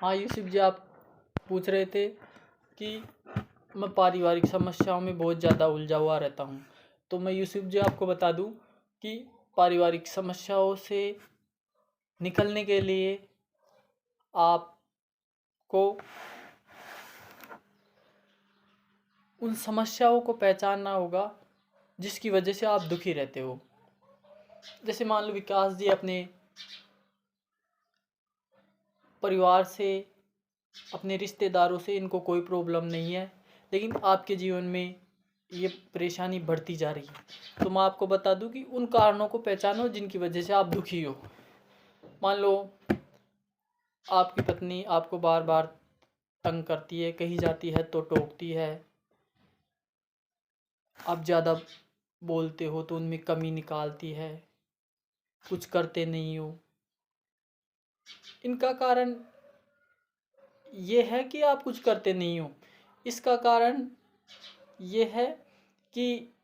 हाँ यूसुफ जी, आप पूछ रहे थे कि मैं पारिवारिक समस्याओं में बहुत ज़्यादा उलझा हुआ रहता हूँ। तो मैं यूसुफ जी आपको बता दूँ कि पारिवारिक समस्याओं से निकलने के लिए आपको उन समस्याओं को पहचानना होगा जिसकी वजह से आप दुखी रहते हो। जैसे मान लो विकास जी अपने परिवार से, अपने रिश्तेदारों से इनको कोई प्रॉब्लम नहीं है, लेकिन आपके जीवन में ये परेशानी बढ़ती जा रही है। तो मैं आपको बता दूं कि उन कारणों को पहचानो जिनकी वजह से आप दुखी हो। मान लो आपकी पत्नी आपको बार बार तंग करती है, कहीं जाती है तो टोकती है, आप ज़्यादा बोलते हो तो उनमें कमी निकालती है, कुछ करते नहीं हो। इनका कारण ये है कि आप कुछ करते नहीं हो। इसका कारण ये है कि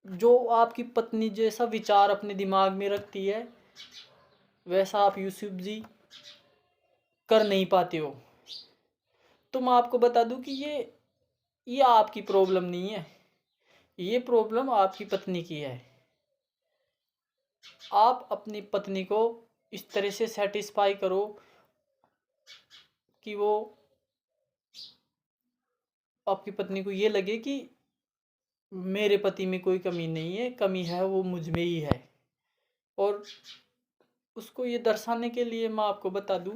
जो आपकी पत्नी जैसा विचार अपने दिमाग में रखती है वैसा आप यूसुफ जी कर नहीं पाते हो। तो मैं आपको बता दूं कि ये आपकी प्रॉब्लम नहीं है, ये प्रॉब्लम आपकी पत्नी की है। आप अपनी पत्नी को इस तरह से सेटिस्फाई करो कि वो, आपकी पत्नी को ये लगे कि मेरे पति में कोई कमी नहीं है, कमी है वो मुझ में ही है। और उसको ये दर्शाने के लिए मैं आपको बता दूं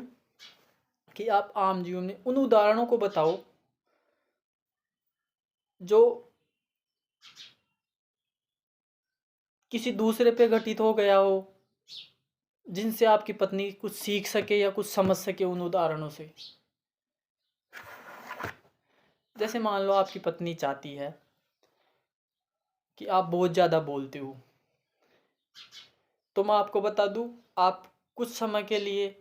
कि आप आम जीवन में उन उदाहरणों को बताओ जो किसी दूसरे पे घटित हो गया हो, जिनसे आपकी पत्नी कुछ सीख सके या कुछ समझ सके उन उदाहरणों से। जैसे मान लो आपकी पत्नी चाहती है कि आप बहुत ज़्यादा बोलते हो, तो मैं आपको बता दूं, आप कुछ समय के लिए,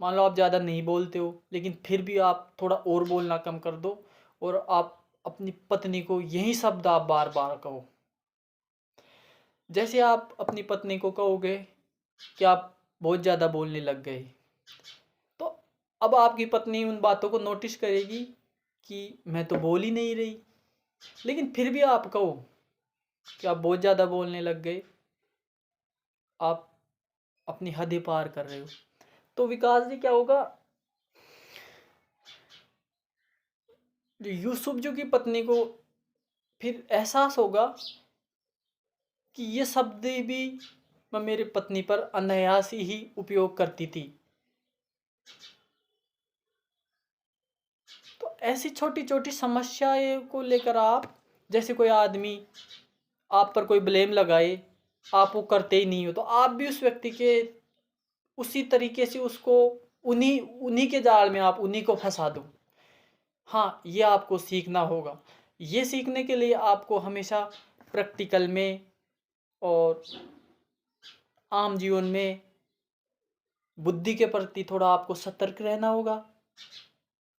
मान लो आप ज़्यादा नहीं बोलते हो लेकिन फिर भी आप थोड़ा और बोलना कम कर दो और आप अपनी पत्नी को यही शब्द आप बार बार कहो। जैसे आप अपनी पत्नी को कहोगे कि आप बहुत ज़्यादा बोलने लग गए, तो अब आपकी पत्नी उन बातों को नोटिस करेगी कि मैं तो बोल ही नहीं रही, लेकिन फिर भी आप कहो कि आप बहुत ज़्यादा बोलने लग गए, आप अपनी हदें पार कर रहे हो। तो विकास जी क्या होगा, यूसुफ जो की पत्नी को फिर एहसास होगा कि ये शब्द भी मैं मेरी पत्नी पर अनायास ही उपयोग करती थी। तो ऐसी छोटी छोटी समस्याएं को लेकर आप, जैसे कोई आदमी आप पर कोई ब्लेम लगाए, आप वो करते ही नहीं हो, तो आप भी उस व्यक्ति के उसी तरीके से उसको उन्हीं उन्हीं के जाल में आप उन्हीं को फंसा दो। हाँ, ये आपको सीखना होगा। ये सीखने के लिए आपको हमेशा प्रैक्टिकल में और आम जीवन में बुद्धि के प्रति थोड़ा आपको सतर्क रहना होगा,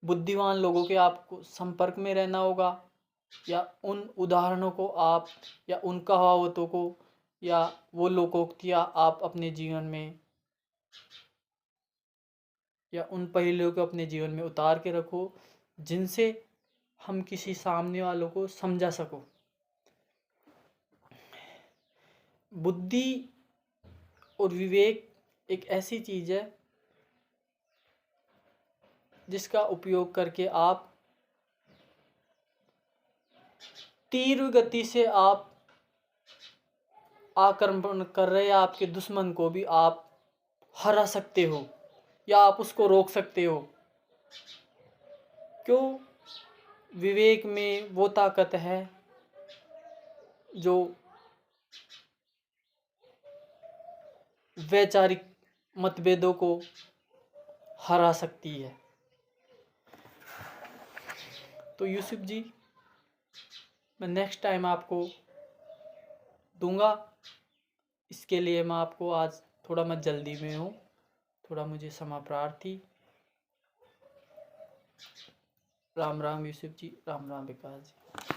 बुद्धिमान लोगों के आपको संपर्क में रहना होगा, या उन उदाहरणों को आप, या उन कहावतों को, या वो लोकोक्तियाँ आप अपने जीवन में, या उन पहलुओं को अपने जीवन में उतार के रखो जिनसे हम किसी सामने वालों को समझा सको। बुद्धि और विवेक एक ऐसी चीज़ है जिसका उपयोग करके आप तीव्र गति से आप आक्रमण कर रहे आपके दुश्मन को भी आप हरा सकते हो या आप उसको रोक सकते हो। क्यों? विवेक में वो ताकत है जो वैचारिक मतभेदों को हरा सकती है। तो यूसुफ जी, मैं नेक्स्ट टाइम आपको दूंगा। इसके लिए मैं आपको, आज थोड़ा मैं जल्दी में हूँ, थोड़ा मुझे क्षमा प्रार्थी। राम राम यूसुफ जी, राम राम विकास जी।